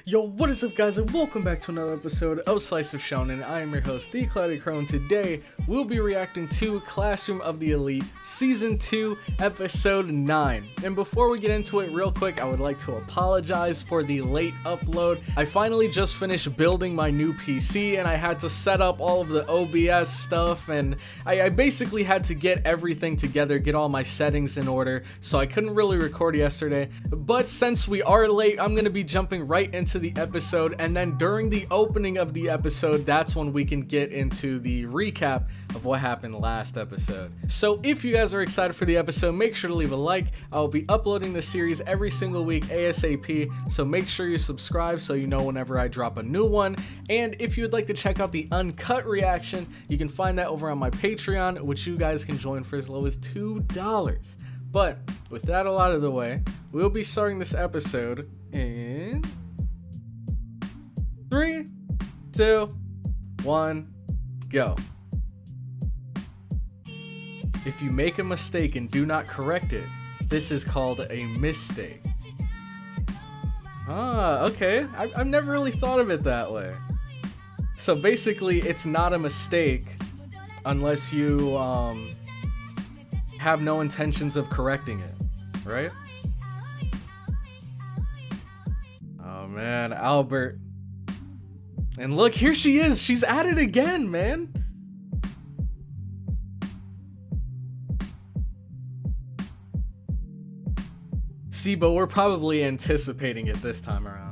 Yo, what is up guys, and welcome back to another episode of Slice of Shonen. I am your host, The Cloudy Crow, and today we'll be reacting to Classroom of the Elite Season 2, Episode 9. And before we get into it real quick, I would like to apologize for the late upload. I finally just finished building my new PC, and I had to set up all of the OBS stuff, and I basically had to get everything together, get all my settings in order, so I couldn't really record yesterday. But since we are late, I'm going to be jumping right into the episode, and then during the opening of the episode, that's when we can get into the recap of what happened last episode. So if you guys are excited for the episode, make sure to leave a like. I'll be uploading this series every single week ASAP, so make sure you subscribe so you know whenever I drop a new one. And if you'd like to check out the uncut reaction, you can find that over on my Patreon, which you guys can join for as low as $2. But with that all out of the way, we'll be starting this episode in 3, 2, 1, go. If you make a mistake and do not correct it, this is called a mistake. Ah, okay. I've never really thought of it that way. So basically, it's not a mistake unless you have no intentions of correcting it, right? Oh man, Albert. And look, here she is. She's at it again, man. See, but we're probably anticipating it this time around.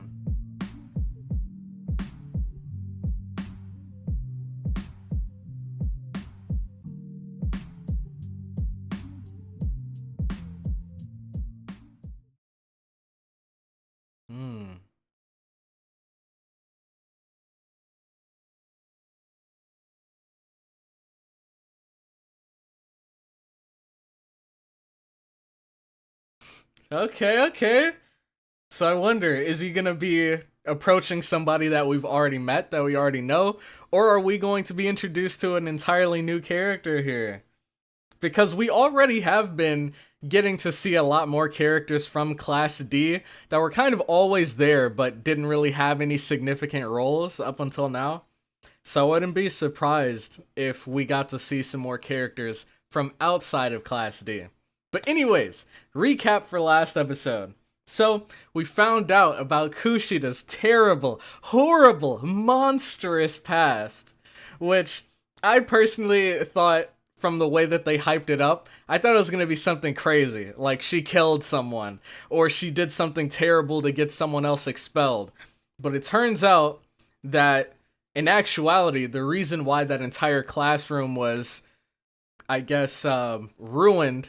Okay. So I wonder, is he gonna be approaching somebody that we've already met, that we already know? Or are we going to be introduced to an entirely new character here? Because we already have been getting to see a lot more characters from Class D that were kind of always there, but didn't really have any significant roles up until now. So I wouldn't be surprised if we got to see some more characters from outside of Class D. But anyways, recap for last episode. So, we found out about Kushida's terrible, horrible, monstrous past, which I personally thought, from the way that they hyped it up, I thought it was going to be something crazy, like she killed someone, or she did something terrible to get someone else expelled. But it turns out that, in actuality, the reason why that entire classroom was, I guess, ruined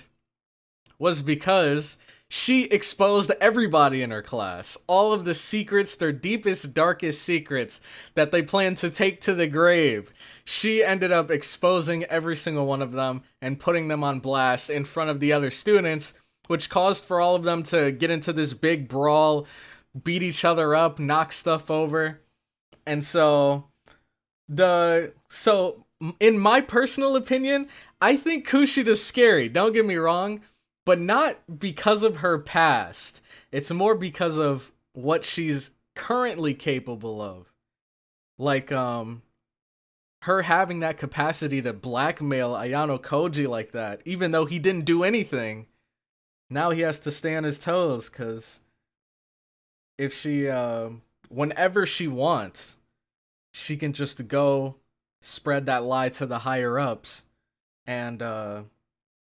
was because she exposed everybody in her class. All of the secrets, their deepest, darkest secrets that they planned to take to the grave. She ended up exposing every single one of them and putting them on blast in front of the other students, which caused for all of them to get into this big brawl, beat each other up, knock stuff over. And in my personal opinion, I think Kushida's scary, don't get me wrong. But not because of her past. It's more because of what she's currently capable of. Like, her having that capacity to blackmail Ayano Koji like that, even though he didn't do anything. Now he has to stay on his toes, because if she, whenever she wants, she can just go spread that lie to the higher ups and,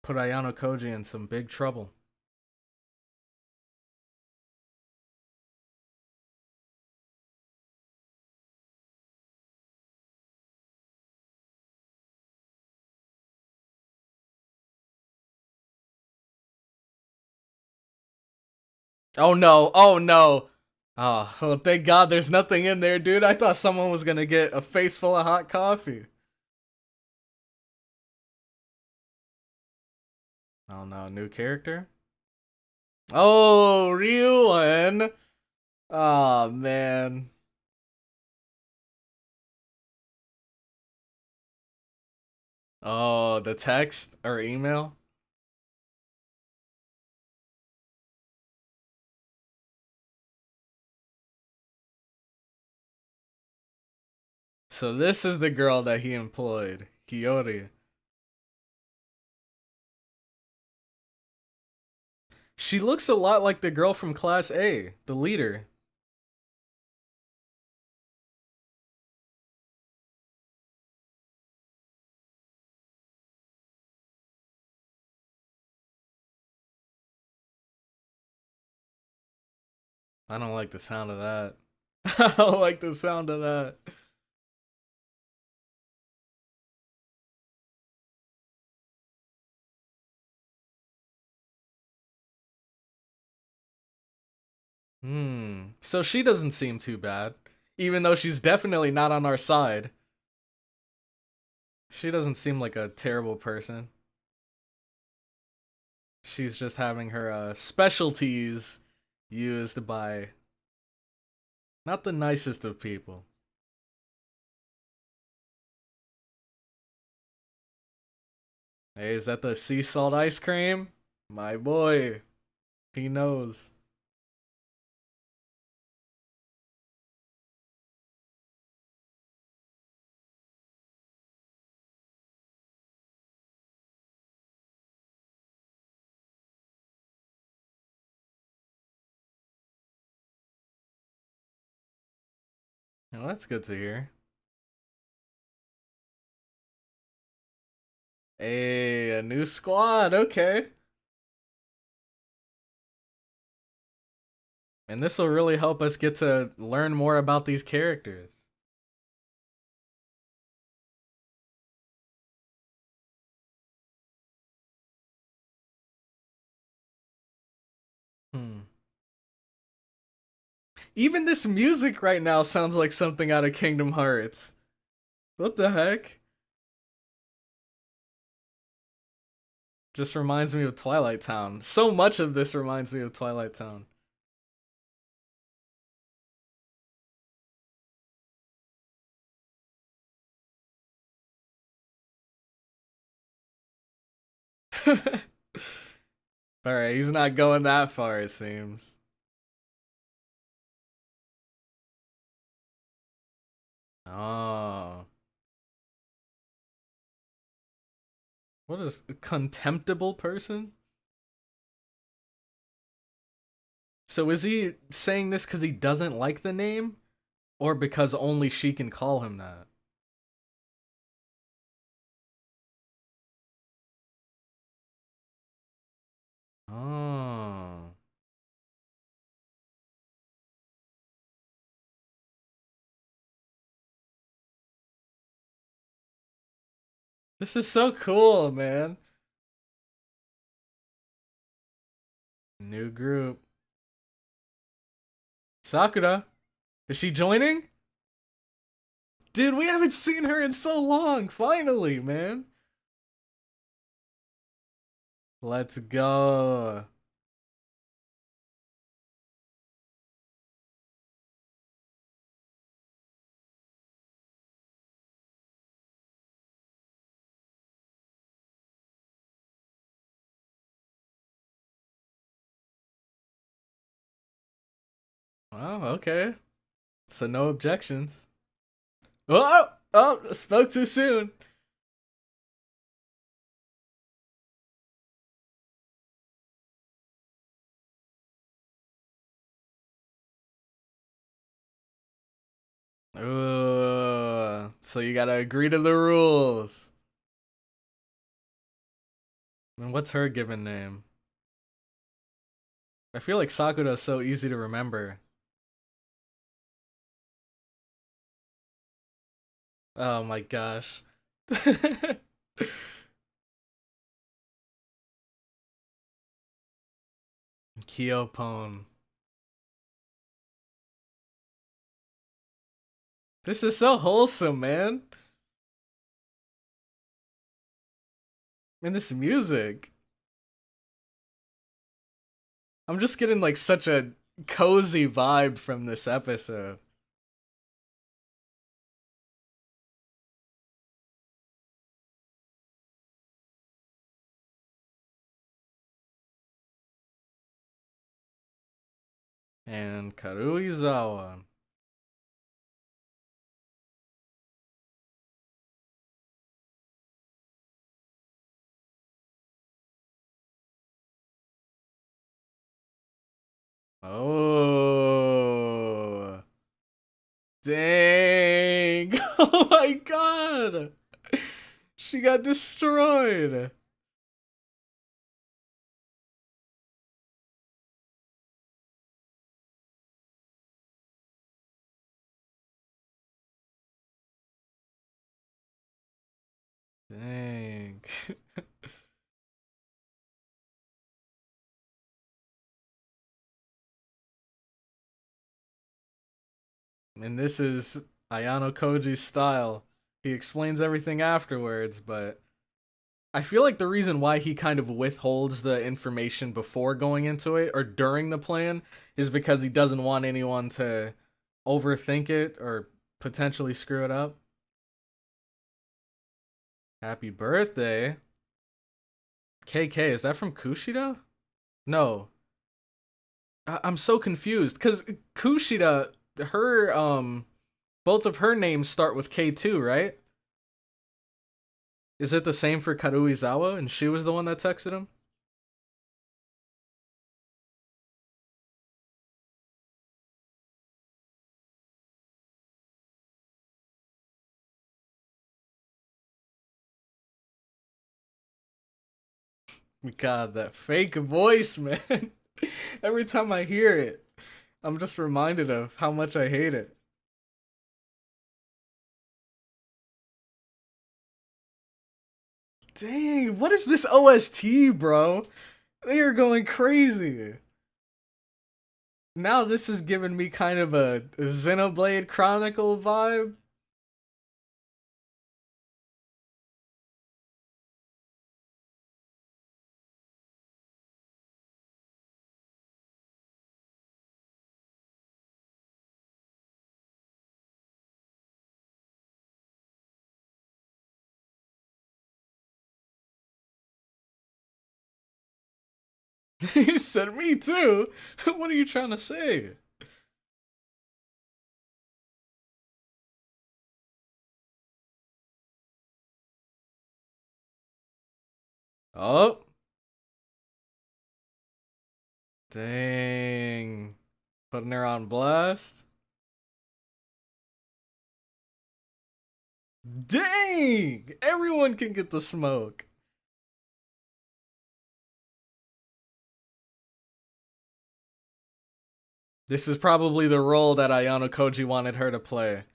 put Ayano Koji in some big trouble. Oh no, oh no. Oh, well, thank God there's nothing in there, dude. I thought someone was gonna get a face full of hot coffee. Oh no, new character? Oh, Ryuan. Oh man. Oh, the text or email? So this is the girl that he employed, Hiyori. She looks a lot like the girl from Class A, the leader. I don't like the sound of that. I don't like the sound of that. So she doesn't seem too bad. Even though she's definitely not on our side. She doesn't seem like a terrible person. She's just having her specialties used by not the nicest of people. Hey, is that the sea salt ice cream? My boy. He knows. Well, that's good to hear. Hey, a new squad. Okay. And this will really help us get to learn more about these characters. Even this music right now sounds like something out of Kingdom Hearts. What the heck? Just reminds me of Twilight Town. So much of this reminds me of Twilight Town. Alright, he's not going that far, it seems. Oh. What is a contemptible person? So is he saying this because he doesn't like the name? Or because only she can call him that? Oh. This is so cool, man. New group. Sakura. Is she joining? Dude, we haven't seen her in so long. Finally, man. Let's go. Oh, okay. So no objections. Oh, spoke too soon. So you gotta agree to the rules. And what's her given name? I feel like Sakura is so easy to remember. Oh my gosh. Kyopon. This is so wholesome, man. And this music. I'm just getting like such a cozy vibe from this episode. And Karuizawa. Oh. Dang. Oh my god. She got destroyed. Dang. And this is Ayano Koji's style. He explains everything afterwards, but I feel like the reason why he kind of withholds the information before going into it or during the plan is because he doesn't want anyone to overthink it or potentially screw it up. Happy birthday. KK, is that from Kushida? No. I'm so confused because Kushida, her, both of her names start with K too, right? Is it the same for Karuizawa and she was the one that texted him? God, that fake voice, man. Every time I hear it, I'm just reminded of how much I hate it. Dang, what is this OST, bro? They are going crazy. Now this is giving me kind of a Xenoblade Chronicle vibe. He said, me too. What are you trying to say? Oh, dang. Putting her on blast. Dang! Everyone can get the smoke. This is probably the role that Ayano Koji wanted her to play.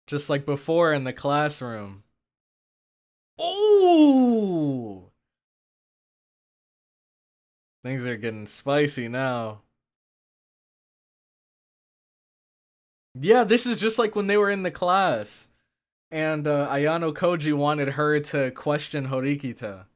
Just like before in the classroom. Ooh! Things are getting spicy now. Yeah, this is just like when they were in the class. And Ayano Koji wanted her to question Horikita.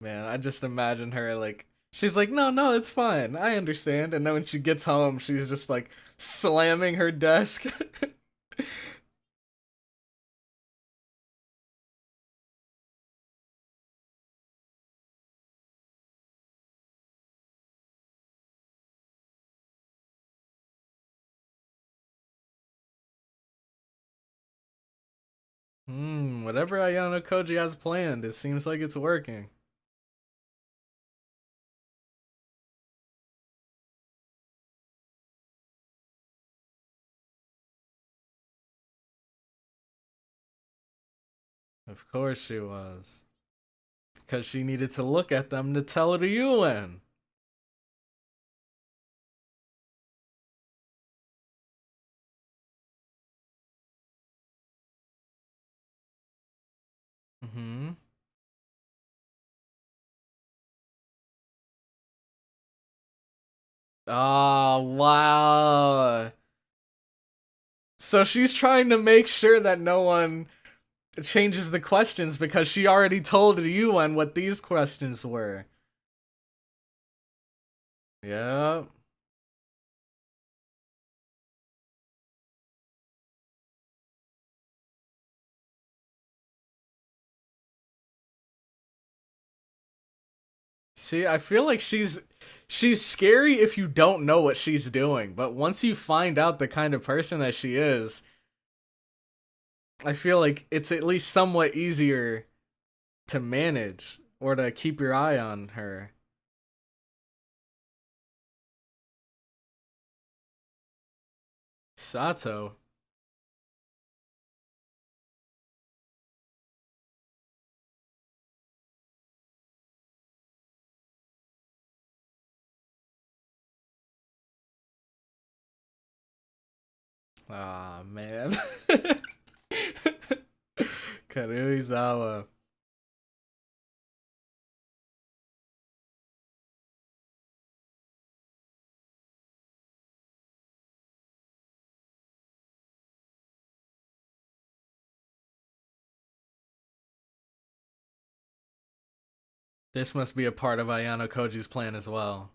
Man, I just imagine her like she's like, no, no, it's fine. I understand. And then when she gets home, she's just like slamming her desk. Whatever Ayano Koji has planned, it seems like it's working. Of course she was. Because she needed to look at them to tell her to UN. Mm-hmm. Oh, wow. So she's trying to make sure that no one changes the questions because she already told UN what these questions were. Yeah. See, I feel like she's scary if you don't know what she's doing, but once you find out the kind of person that she is, I feel like it's at least somewhat easier to manage or to keep your eye on her. Sato. Ah, man. Karuizawa. This must be a part of Ayano Koji's plan as well.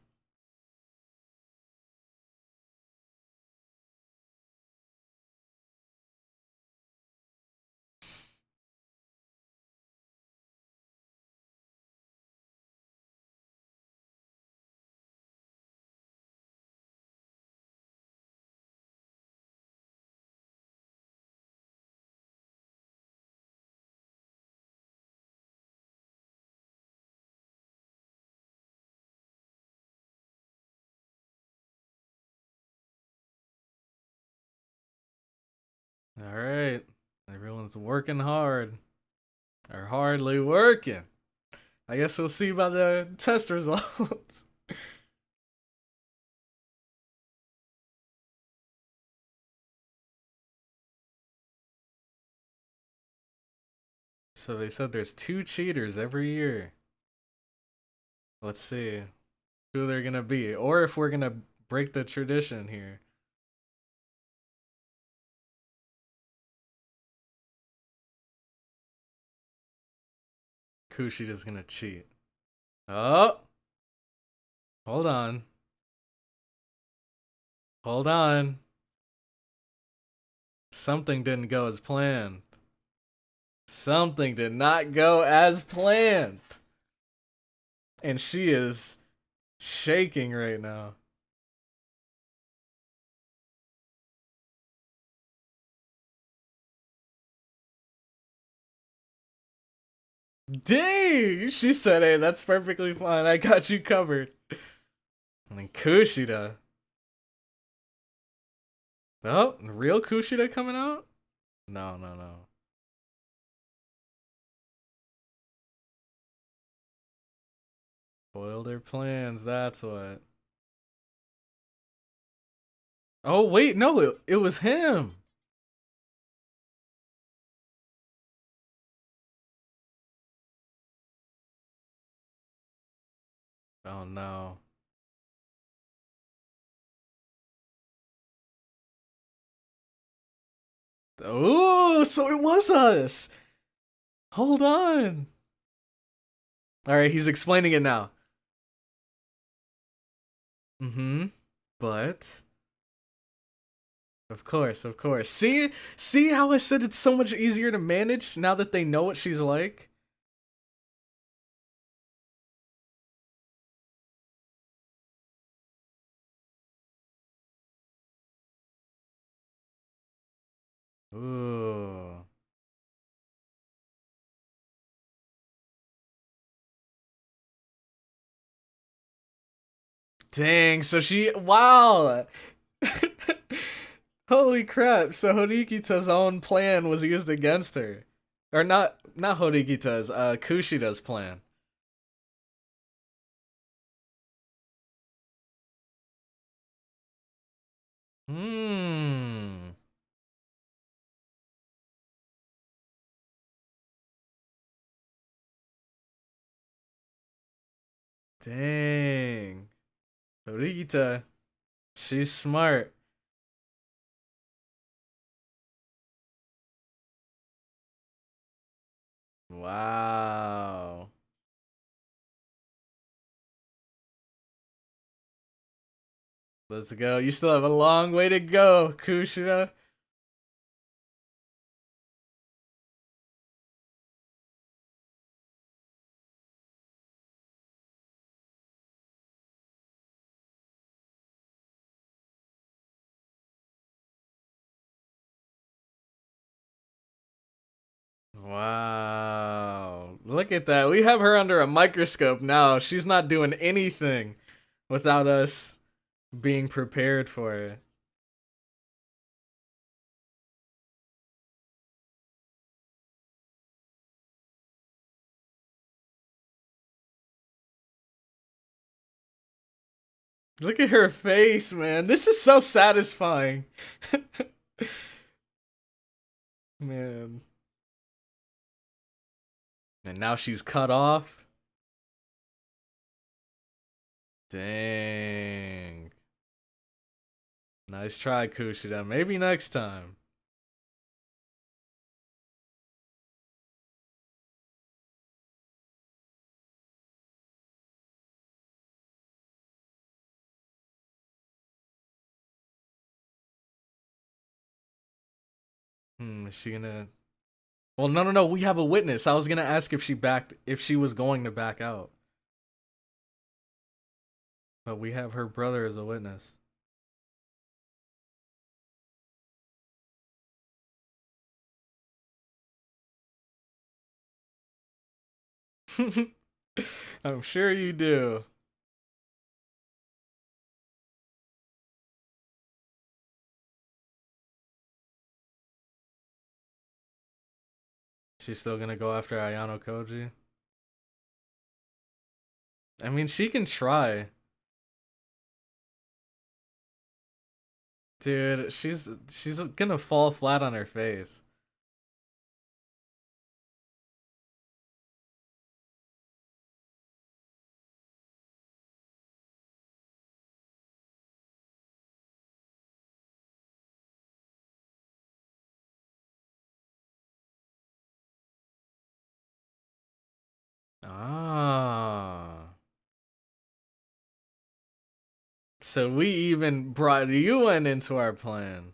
All right. Everyone's working hard. Or hardly working. I guess we'll see by the test results. So they said there's 2 cheaters every year. Let's see who they're gonna be, or if we're gonna break the tradition here. Kushida's gonna cheat. Oh! Hold on. Hold on. Something didn't go as planned. Something did not go as planned. And she is shaking right now. Dang! She said, hey, that's perfectly fine. I got you covered. And then Kushida. Oh, real Kushida coming out? No, no, no. Spoil their plans, that's what. Oh, wait, no, it was him. Oh, no. Oh, so it was us. Hold on. All right, he's explaining it now. Mm-hmm. But of course, of course. See how I said it's so much easier to manage now that they know what she's like? Ooh. Dang, so she wow. Holy crap. So Horikita's own plan was used against her. Or not Horikita's, Kushida's plan. Hmm. Dang. Horikita, she's smart. Wow. Let's go. You still have a long way to go, Kushida. Look at that. We have her under a microscope now. She's not doing anything without us being prepared for it. Look at her face, man. This is so satisfying. Man. And now she's cut off. Dang. Nice try, Kushida. Maybe next time. Is she gonna... Well, no. We have a witness. I was gonna ask if she was going to back out. But we have her brother as a witness. I'm sure you do. She's still gonna go after Ayano Koji? I mean, she can try. Dude, she's gonna fall flat on her face. Ah. So we even brought Yuen into our plan.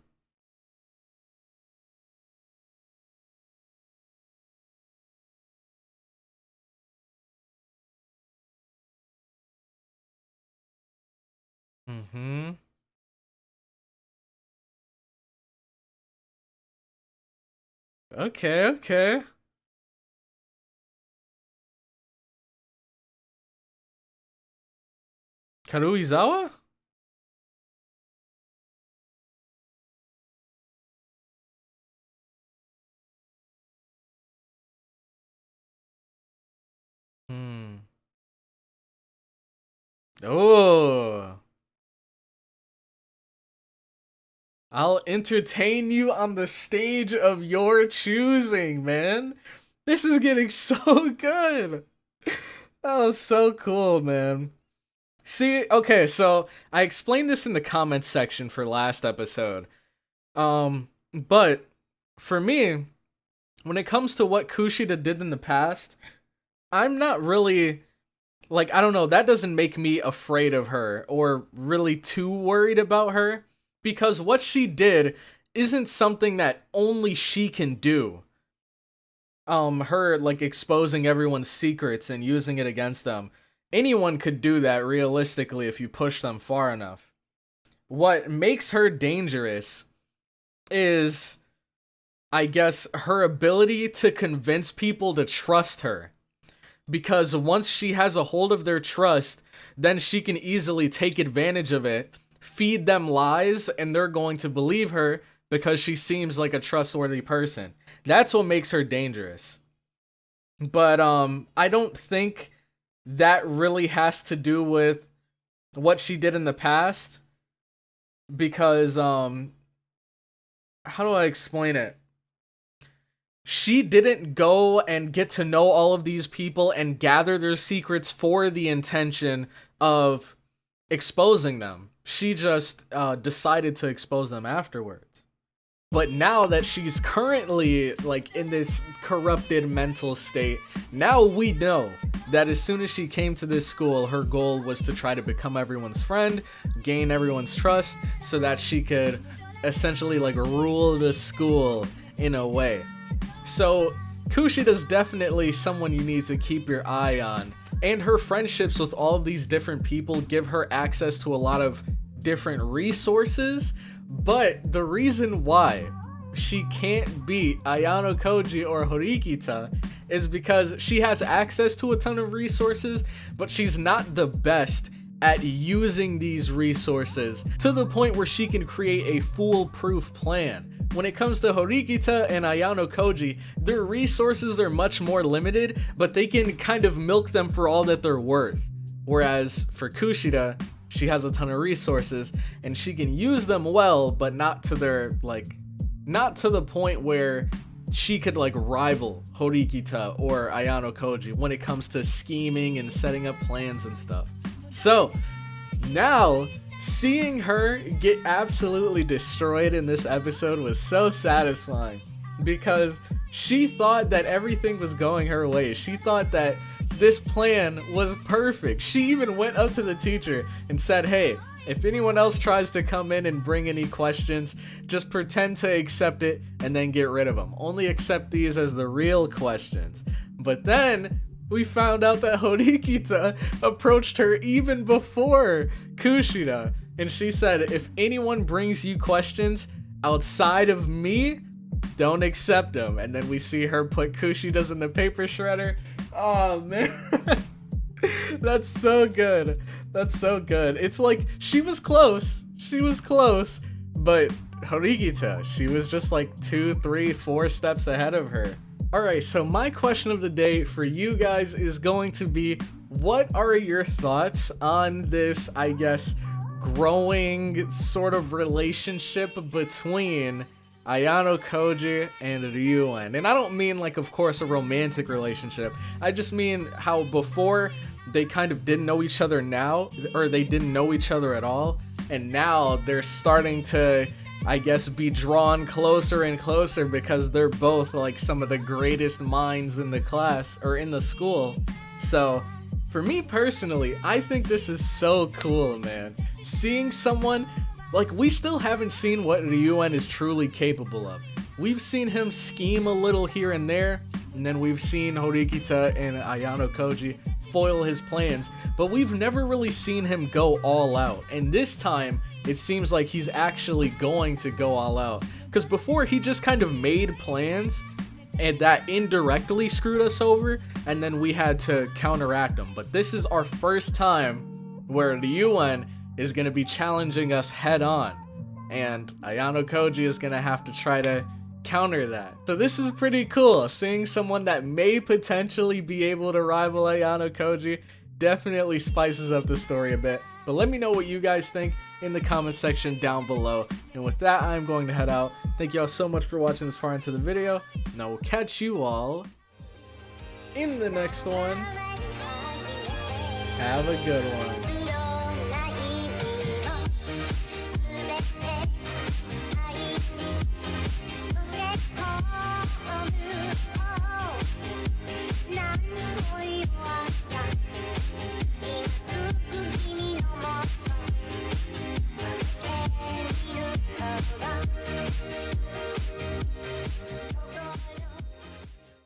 Mm-hmm. Okay. Karuizawa? Oh. I'll entertain you on the stage of your choosing, man. This is getting so good. That was so cool, man. See, okay, so I explained this in the comments section for last episode. But for me, when it comes to what Kushida did in the past, I'm not really, like, I don't know, that doesn't make me afraid of her or really too worried about her, because what she did isn't something that only she can do. Her, like, exposing everyone's secrets and using it against them. Anyone could do that realistically if you push them far enough. What makes her dangerous is, I guess, her ability to convince people to trust her. Because once she has a hold of their trust, then she can easily take advantage of it, feed them lies, and they're going to believe her because she seems like a trustworthy person. That's what makes her dangerous. But I don't think that really has to do with what she did in the past, because how do I explain it? She didn't go and get to know all of these people and gather their secrets for the intention of exposing them. She just decided to expose them afterwards. But now that she's currently, like, in this corrupted mental state, now we know that as soon as she came to this school, her goal was to try to become everyone's friend, gain everyone's trust, so that she could essentially, like, rule the school in a way. So Kushida's definitely someone you need to keep your eye on. And her friendships with all of these different people give her access to a lot of different resources. But the reason why she can't beat Ayano Koji or Horikita is because she has access to a ton of resources, but she's not the best at using these resources to the point where she can create a foolproof plan. When it comes to Horikita and Ayano Koji, their resources are much more limited, but they can kind of milk them for all that they're worth. Whereas for Kushida, she has a ton of resources and she can use them well, but not to their not to the point where she could rival Horikita or Ayano Koji when it comes to scheming and setting up plans and stuff. So now seeing her get absolutely destroyed in this episode was so satisfying, because she thought that everything was going her way. She thought that this plan was perfect. She even went up to the teacher and said, hey, if anyone else tries to come in and bring any questions, just pretend to accept it and then get rid of them. Only accept these as the real questions. But then we found out that Horikita approached her even before Kushida, and she said, if anyone brings you questions outside of me, don't accept them. And then we see her put Kushida's in the paper shredder. Oh man. That's so good. That's so good. It's like she was close, but Horikita, she was just 2, 3, 4 steps ahead of her. Alright, so my question of the day for you guys is going to be, what are your thoughts on this, I guess, growing sort of relationship between Ayano Koji and Ryuen? And I don't mean of course a romantic relationship. I just mean how before they kind of didn't know each other now, or they didn't know each other at all, and now they're starting to, I guess, be drawn closer and closer because they're both some of the greatest minds in the class or in the school. So for me personally, I think this is so cool, man. Seeing someone, we still haven't seen what Ryuen is truly capable of. We've seen him scheme a little here and there, and then we've seen Horikita and Ayano Koji foil his plans, but we've never really seen him go all out. And this time, it seems like he's actually going to go all out. Because before, he just kind of made plans, and that indirectly screwed us over, and then we had to counteract them. But this is our first time where Ryuen is going to be challenging us head on, and Ayano Koji is going to have to try to counter that. So this is pretty cool. Seeing someone that may potentially be able to rival Ayano Koji definitely spices up the story a bit. But let me know what you guys think in the comment section down below. And with that, I'm going to head out. Thank you all so much for watching this far into the video, and I will catch you all in the next one. Have a good one. Toy